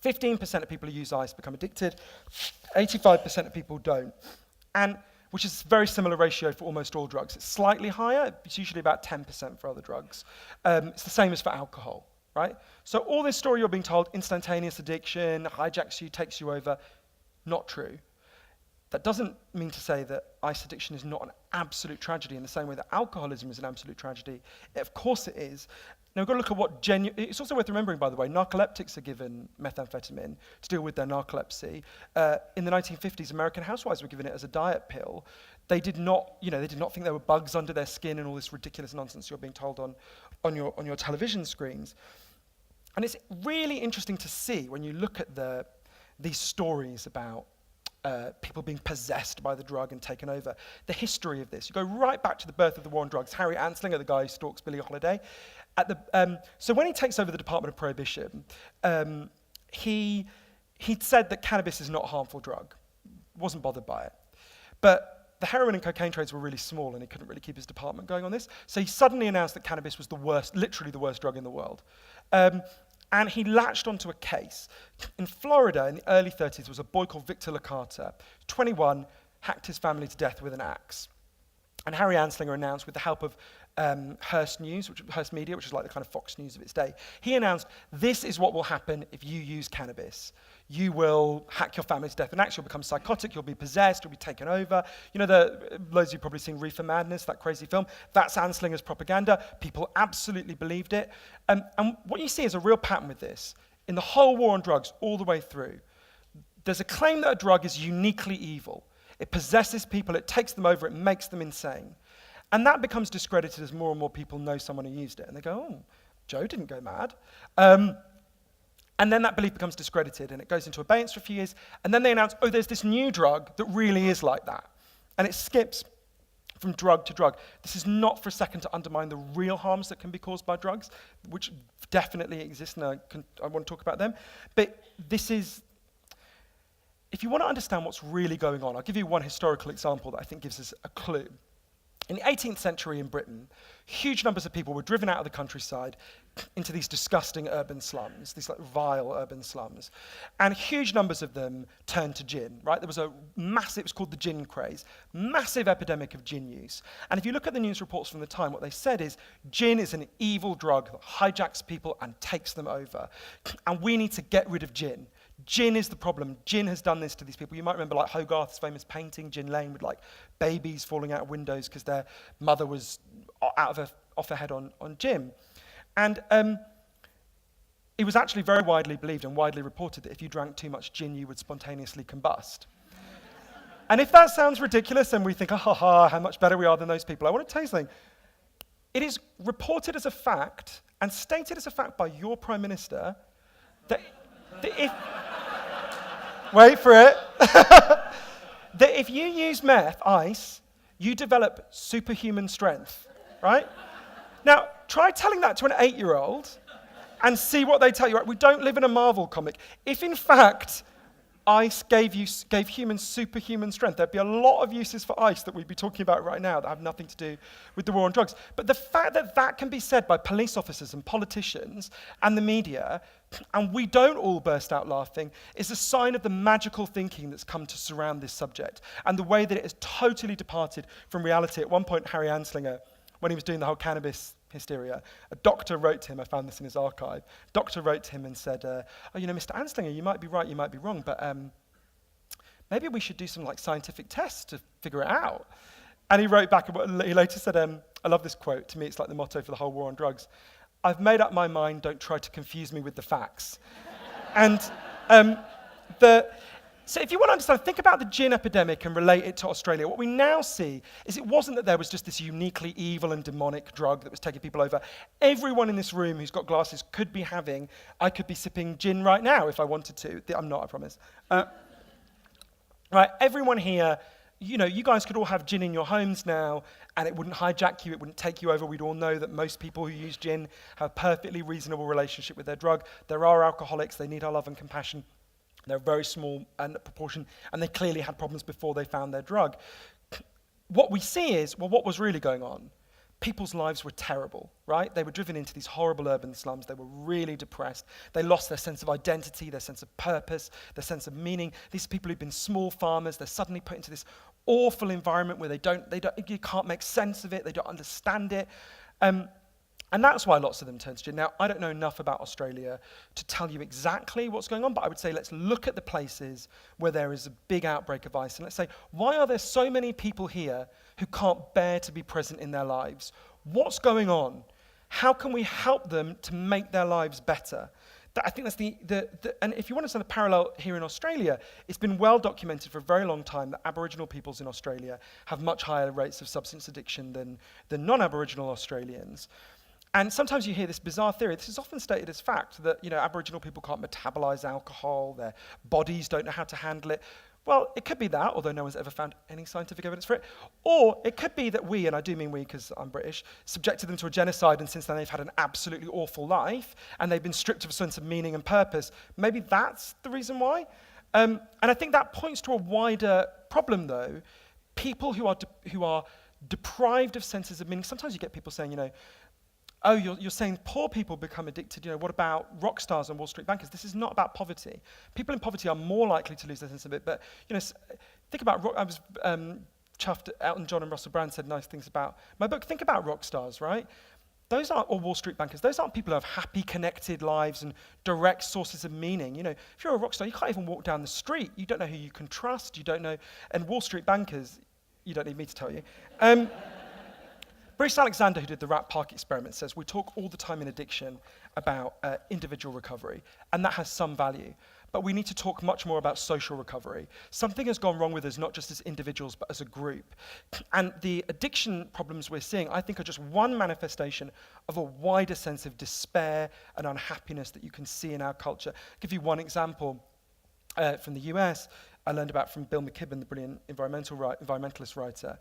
15% of people who use ice become addicted. 85% of people don't. And which is a very similar ratio for almost all drugs. It's slightly higher, it's usually about 10% for other drugs. It's the same as for alcohol, right? So all this story you're being told, instantaneous addiction, hijacks you, takes you over, not true. That doesn't mean to say that ice addiction is not an absolute tragedy in the same way that alcoholism is an absolute tragedy. Of course it is. Now we've got to look at what it's also worth remembering, by the way, narcoleptics are given methamphetamine to deal with their narcolepsy. In the 1950s, American housewives were given it as a diet pill. They did not think there were bugs under their skin and all this ridiculous nonsense you're being told on your television screens. And it's really interesting to see when you look at these stories about people being possessed by the drug and taken over. The history of this. You go right back to the birth of the war on drugs. Harry Anslinger, the guy who stalks Billie Holiday. So when he takes over the Department of Prohibition, he said that cannabis is not a harmful drug. Wasn't bothered by it. But the heroin and cocaine trades were really small, and he couldn't really keep his department going on this. So he suddenly announced that cannabis was the worst, literally the worst drug in the world. And he latched onto a case. In Florida, in the early 30s, there was a boy called Victor Licata, 21, hacked his family to death with an axe. And Harry Anslinger announced, with the help of Hearst Media, which is like the kind of Fox News of its day, he announced, this is what will happen if you use cannabis. You will hack your family to death and actually you'll become psychotic, you'll be possessed, you'll be taken over. You know, loads of you probably seen Reefer Madness, that crazy film. That's Anslinger's propaganda. People absolutely believed it. And what you see is a real pattern with this. In the whole war on drugs, all the way through, there's a claim that a drug is uniquely evil. It possesses people, it takes them over, it makes them insane. And that becomes discredited as more and more people know someone who used it. And they go, oh, Joe didn't go mad. And then that belief becomes discredited and it goes into abeyance for a few years. And then they announce, oh, there's this new drug that really is like that. And it skips from drug to drug. This is not for a second to undermine the real harms that can be caused by drugs, which definitely exist, and I want to talk about them. But this is, if you want to understand what's really going on, I'll give you one historical example that I think gives us a clue. In the 18th century in Britain, huge numbers of people were driven out of the countryside into these disgusting urban slums, these like vile urban slums. And huge numbers of them turned to gin, right? There was a massive, it was called the gin craze, massive epidemic of gin use. And if you look at the news reports from the time, what they said is, gin is an evil drug that hijacks people and takes them over. And we need to get rid of gin. Gin is the problem. Gin has done this to these people. You might remember like Hogarth's famous painting, Gin Lane, with like babies falling out of windows because their mother was off her head on gin. And it was actually very widely believed and widely reported that if you drank too much gin, you would spontaneously combust. And if that sounds ridiculous and we think, how much better we are than those people, I want to tell you something. It is reported as a fact and stated as a fact by your Prime Minister that if... Wait for it. That if you use meth, ice, you develop superhuman strength, right? Now, try telling that to an 8-year-old and see what they tell you. Right? We don't live in a Marvel comic. If, in fact, ice gave humans superhuman strength, there'd be a lot of uses for ice that we'd be talking about right now that have nothing to do with the war on drugs. But the fact that that can be said by police officers and politicians and the media, and we don't all burst out laughing, is a sign of the magical thinking that's come to surround this subject and the way that it has totally departed from reality. At one point, Harry Anslinger, when he was doing the whole cannabis hysteria, a doctor wrote to him, I found this in his archive, a doctor wrote to him and said, Mr. Anslinger, you might be right, you might be wrong, but maybe we should do some like scientific tests to figure it out. And he wrote back, and he later said, I love this quote, to me it's like the motto for the whole war on drugs, I've made up my mind, don't try to confuse me with the facts. And so if you want to understand, think about the gin epidemic and relate it to Australia. What we now see is it wasn't that there was just this uniquely evil and demonic drug that was taking people over. Everyone in this room who's got glasses could be I could be sipping gin right now if I wanted to. I'm not, I promise. Right, everyone here, you know, you guys could all have gin in your homes now, and it wouldn't hijack you, it wouldn't take you over. We'd all know that most people who use gin have a perfectly reasonable relationship with their drug. There are alcoholics, they need our love and compassion. They're a very small proportion, and they clearly had problems before they found their drug. What we see is, well, what was really going on? People's lives were terrible, right? They were driven into these horrible urban slums. They were really depressed. They lost their sense of identity, their sense of purpose, their sense of meaning. These people who've been small farmers, they're suddenly put into this awful environment where you can't make sense of it, they don't understand it. And that's why lots of them turn to gin. Now, I don't know enough about Australia to tell you exactly what's going on, but I would say let's look at the places where there is a big outbreak of ice, and let's say, why are there so many people here who can't bear to be present in their lives? What's going on? How can we help them to make their lives better? I think that's and if you want to understand the parallel here in Australia, it's been well documented for a very long time that Aboriginal peoples in Australia have much higher rates of substance addiction than non-Aboriginal Australians. And sometimes you hear this bizarre theory, this is often stated as fact, that Aboriginal people can't metabolize alcohol, their bodies don't know how to handle it. Well, it could be that, although no one's ever found any scientific evidence for it. Or it could be that we, and I do mean we because I'm British, subjected them to a genocide, and since then they've had an absolutely awful life, and they've been stripped of a sense of meaning and purpose. Maybe that's the reason why. And I think that points to a wider problem, though. people who are deprived of senses of meaning. Sometimes you get people saying, oh, you're saying poor people become addicted. What about rock stars and Wall Street bankers? This is not about poverty. People in poverty are more likely to lose their sense of it. But think about I was chuffed. Elton John and Russell Brand said nice things about my book. Think about rock stars, right? Those aren't, or Wall Street bankers. Those aren't people who have happy, connected lives and direct sources of meaning. If you're a rock star, you can't even walk down the street. You don't know who you can trust. You don't know. And Wall Street bankers, you don't need me to tell you. Bruce Alexander, who did the Rat Park experiment, says we talk all the time in addiction about individual recovery, and that has some value. But we need to talk much more about social recovery. Something has gone wrong with us, not just as individuals, but as a group. And the addiction problems we're seeing, I think, are just one manifestation of a wider sense of despair and unhappiness that you can see in our culture. I'll give you one example from the US. I learned about from Bill McKibben, the brilliant environmentalist writer,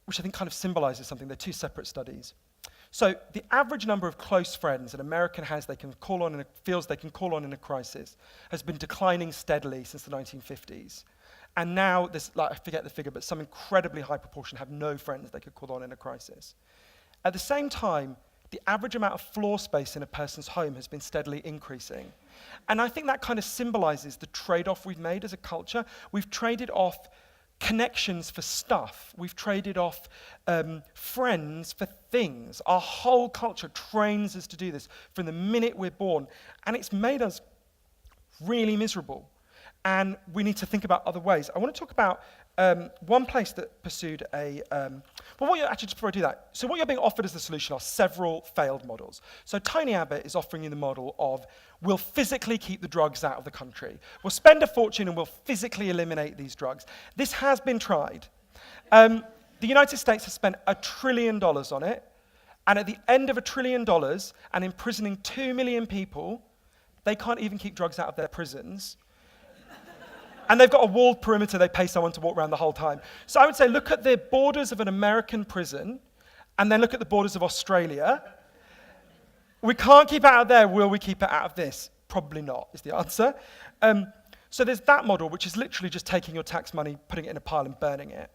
which I think kind of symbolizes something. They're two separate studies. So the average number of close friends an American has feels they can call on in a crisis has been declining steadily since the 1950s. And now there's, I forget the figure, but some incredibly high proportion have no friends they could call on in a crisis. At the same time, the average amount of floor space in a person's home has been steadily increasing. And I think that kind of symbolizes the trade-off we've made as a culture. We've traded off connections for stuff. We've traded off friends for things. Our whole culture trains us to do this from the minute we're born, and it's made us really miserable. And we need to think about other ways. I want to talk about one place that pursued just before I do that, so what you're being offered as the solution are several failed models. So Tony Abbott is offering you the model of, we'll physically keep the drugs out of the country. We'll spend a fortune and we'll physically eliminate these drugs. This has been tried. The United States has spent $1 trillion on it, and at the end of $1 trillion and imprisoning 2 million people, they can't even keep drugs out of their prisons. And they've got a walled perimeter they pay someone to walk around the whole time. So I would say look at the borders of an American prison, and then look at the borders of Australia. We can't keep it out of there. Will we keep it out of this? Probably not, is the answer. So there's that model, which is literally just taking your tax money, putting it in a pile and burning it.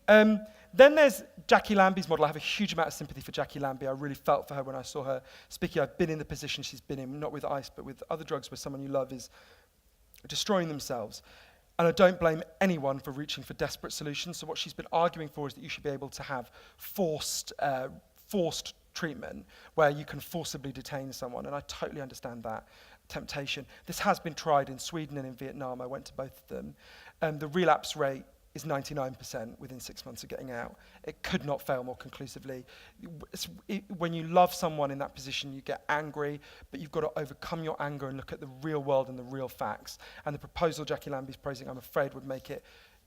Then there's Jackie Lambie's model. I have a huge amount of sympathy for Jackie Lambie. I really felt for her when I saw her speaking. I've been in the position she's been in, not with ice, but with other drugs where someone you love is destroying themselves. And I don't blame anyone for reaching for desperate solutions. So what she's been arguing for is that you should be able to have forced treatment where you can forcibly detain someone. And I totally understand that temptation. This has been tried in Sweden and in Vietnam. I went to both of them. The relapse rate is 99% within 6 months of getting out. It could not fail more conclusively. When you love someone in that position, you get angry, but you've got to overcome your anger and look at the real world and the real facts. And the proposal Jackie Lambie's praising, I'm afraid, would make it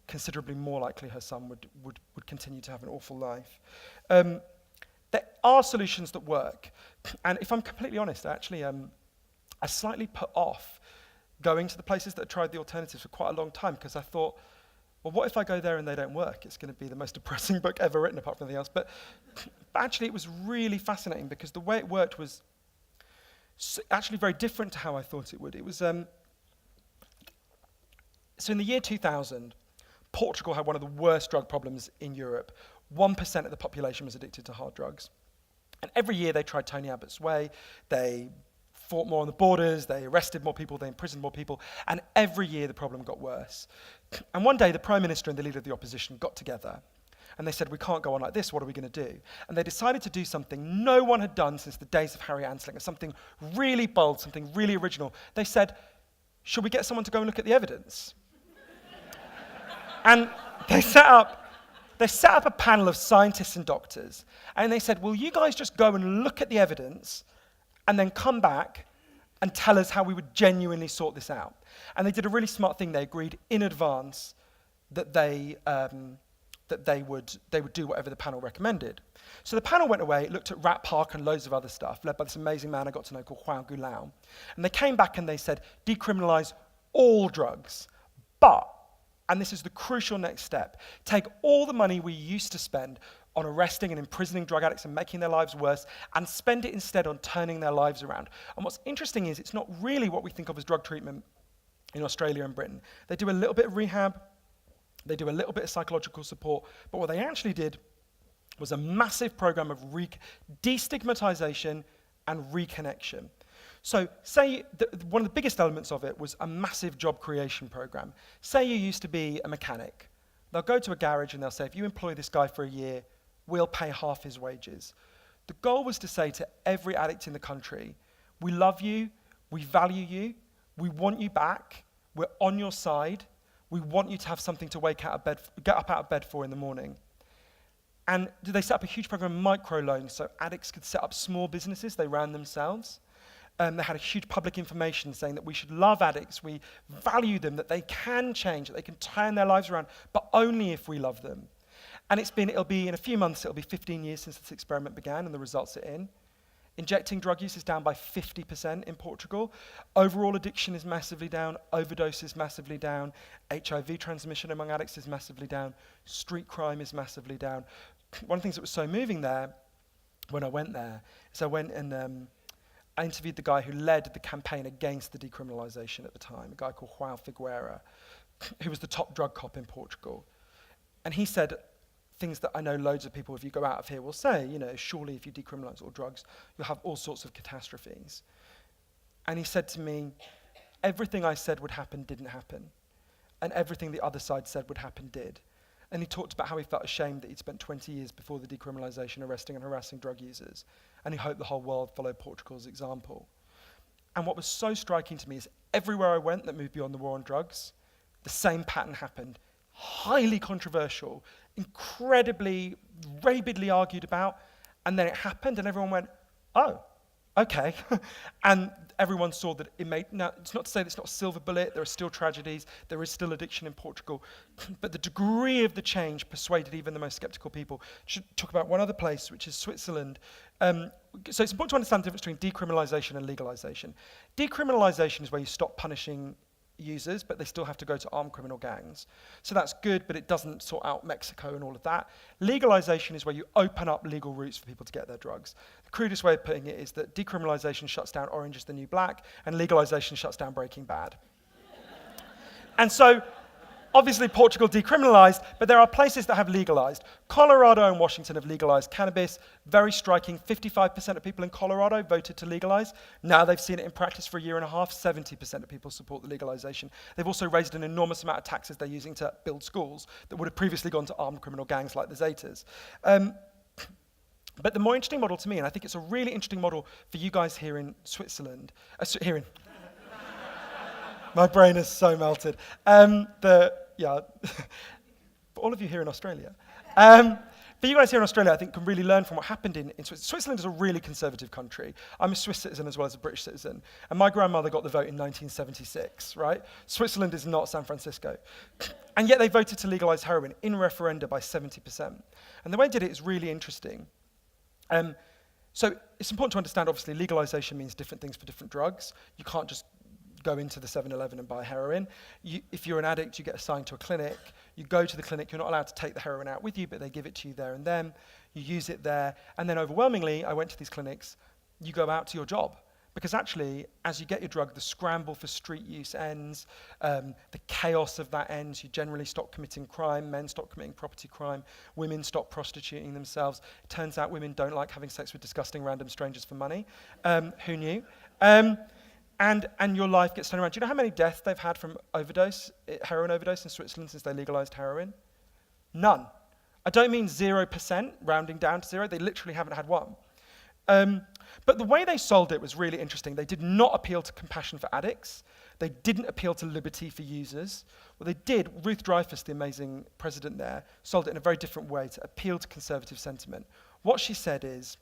considerably more likely her son would continue to have an awful life. There are solutions that work. And if I'm completely honest, actually, I slightly put off going to the places that tried the alternatives for quite a long time, because I thought, well, what if I go there and they don't work? It's going to be the most depressing book ever written, apart from anything else. But actually, it was really fascinating, because the way it worked was actually very different to how I thought it would. It was so in the year 2000, Portugal had one of the worst drug problems in Europe. 1% of the population was addicted to hard drugs. And every year they tried Tony Abbott's way. They fought more on the borders, they arrested more people, they imprisoned more people, and every year the problem got worse. And one day the Prime Minister and the leader of the opposition got together, and they said, we can't go on like this, what are we going to do? And they decided to do something no one had done since the days of Harry Anslinger, something really bold, something really original. They said, should we get someone to go and look at the evidence? And they set up a panel of scientists and doctors, and they said, will you guys just go and look at the evidence and then come back and tell us how we would genuinely sort this out? And they did a really smart thing. They agreed in advance that they would do whatever the panel recommended. So the panel went away, looked at Rat Park and loads of other stuff, led by this amazing man I got to know called Juan Gulao. And they came back and they said, decriminalize all drugs, but, and this is the crucial next step, take all the money we used to spend on arresting and imprisoning drug addicts and making their lives worse, and spend it instead on turning their lives around. And what's interesting is it's not really what we think of as drug treatment in Australia and Britain. They do a little bit of rehab, They do a little bit of psychological support, but what they actually did was a massive program of destigmatization and reconnection. So say one of the biggest elements of it was a massive job creation program. Say you used to be a mechanic. They'll go to a garage and they'll say, if you employ this guy for a year, we'll pay half his wages. The goal was to say to every addict in the country, we love you, we value you, we want you back, we're on your side, we want you to have something to get up out of bed for in the morning. And they set up a huge program of microloans so addicts could set up small businesses they ran themselves. They had a huge public information saying that we should love addicts, we value them, that they can change, that they can turn their lives around, but only if we love them. And it'll be in a few months, it'll be 15 years since this experiment began and the results are in. Injecting drug use is down by 50% in Portugal. Overall addiction is massively down, overdose is massively down, HIV transmission among addicts is massively down, street crime is massively down. One of the things that was so moving there, when I went there, is I went and I interviewed the guy who led the campaign against the decriminalisation at the time, a guy called Johann, who was the top drug cop in Portugal. And he said things that I know loads of people, if you go out of here, will say, surely if you decriminalise all drugs, you'll have all sorts of catastrophes. And he said to me, everything I said would happen didn't happen. And everything the other side said would happen did. And he talked about how he felt ashamed that he'd spent 20 years before the decriminalisation arresting and harassing drug users. And he hoped the whole world followed Portugal's example. And what was so striking to me is everywhere I went that moved beyond the war on drugs, the same pattern happened. Highly controversial, incredibly, rabidly argued about, and then it happened and everyone went, oh, okay. And everyone saw that now, it's not to say that it's not a silver bullet, there are still tragedies, there is still addiction in Portugal, but the degree of the change persuaded even the most skeptical people. Should talk about one other place, which is Switzerland. So it's important to understand the difference between decriminalisation and legalisation. Decriminalisation is where you stop punishing users, but they still have to go to armed criminal gangs. So that's good, but it doesn't sort out Mexico and all of that. Legalization is where you open up legal routes for people to get their drugs. The crudest way of putting it is that decriminalization shuts down Orange is the New Black, and legalization shuts down Breaking Bad. And so, obviously Portugal decriminalized, but there are places that have legalized. Colorado and Washington have legalized cannabis. Very striking, 55% of people in Colorado voted to legalize. Now they've seen it in practice for a year and a half, 70% of people support the legalization. They've also raised an enormous amount of taxes they're using to build schools that would have previously gone to armed criminal gangs like the Zetas. But the more interesting model to me, and I think it's a really interesting model for you guys here in Switzerland, my brain is so melted. For all of you here in Australia. For you guys here in Australia, I think can really learn from what happened in Switzerland. Switzerland is a really conservative country. I'm a Swiss citizen as well as a British citizen. And my grandmother got the vote in 1976, right? Switzerland is not San Francisco. And yet they voted to legalize heroin in referenda by 70%. And the way they did it is really interesting. So it's important to understand, obviously, legalization means different things for different drugs. You can't just go into the 7-Eleven and buy heroin. If you're an addict, you get assigned to a clinic. You go to the clinic, you're not allowed to take the heroin out with you, but they give it to you there and then. You use it there. And then overwhelmingly, I went to these clinics, you go out to your job. Because actually, as you get your drug, the scramble for street use ends, the chaos of that ends. You generally stop committing crime, men stop committing property crime, women stop prostituting themselves. It turns out women don't like having sex with disgusting random strangers for money. Who knew? And your life gets turned around. Do you know how many deaths they've had from heroin overdose in Switzerland since they legalized heroin? None. I don't mean 0%, rounding down to zero. They literally haven't had one. But the way they sold it was really interesting. They did not appeal to compassion for addicts. They didn't appeal to liberty for users. What they did, Ruth Dreyfus, the amazing president there, sold it in a very different way to appeal to conservative sentiment. What she said is,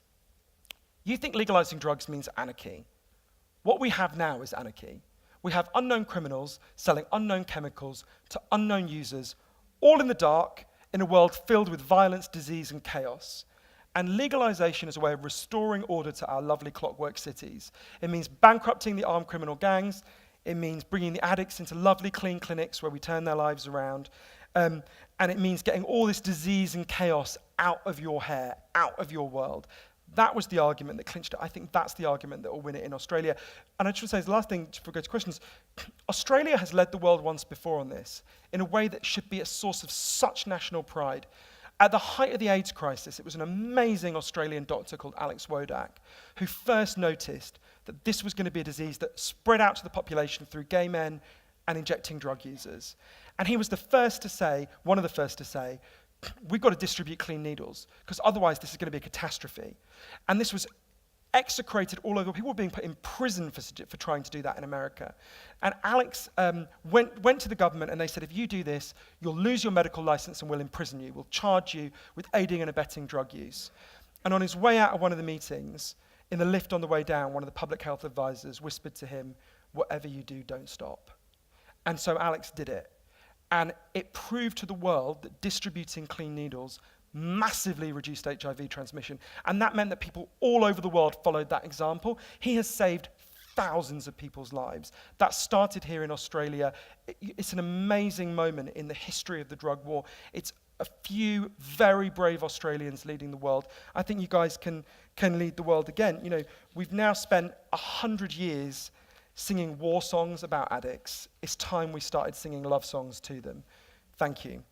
you think legalizing drugs means anarchy. What we have now is anarchy. We have unknown criminals selling unknown chemicals to unknown users, all in the dark, in a world filled with violence, disease, and chaos. And legalization is a way of restoring order to our lovely clockwork cities. It means bankrupting the armed criminal gangs. It means bringing the addicts into lovely, clean clinics where we turn their lives around. And it means getting all this disease and chaos out of your hair, out of your world. That was the argument that clinched it. I think that's the argument that will win it in Australia. And I just want to say, as the last thing, before we go to questions, Australia has led the world once before on this in a way that should be a source of such national pride. At the height of the AIDS crisis, it was an amazing Australian doctor called Alex Wodak who first noticed that this was going to be a disease that spread out to the population through gay men and injecting drug users. And he was the first to say, one of the first to say, we've got to distribute clean needles, because otherwise this is going to be a catastrophe. And this was execrated all over. People were being put in prison for trying to do that in America. And Alex went to the government and they said, if you do this, you'll lose your medical license and we'll imprison you. We'll charge you with aiding and abetting drug use. And on his way out of one of the meetings, in the lift on the way down, one of the public health advisors whispered to him, whatever you do, don't stop. And so Alex did it. And it proved to the world that distributing clean needles massively reduced HIV transmission. And that meant that people all over the world followed that example. He has saved thousands of people's lives. That started here in Australia. It's an amazing moment in the history of the drug war. It's a few very brave Australians leading the world. I think you guys can lead the world again. You know, we've now spent 100 years singing war songs about addicts. It's time we started singing love songs to them. Thank you.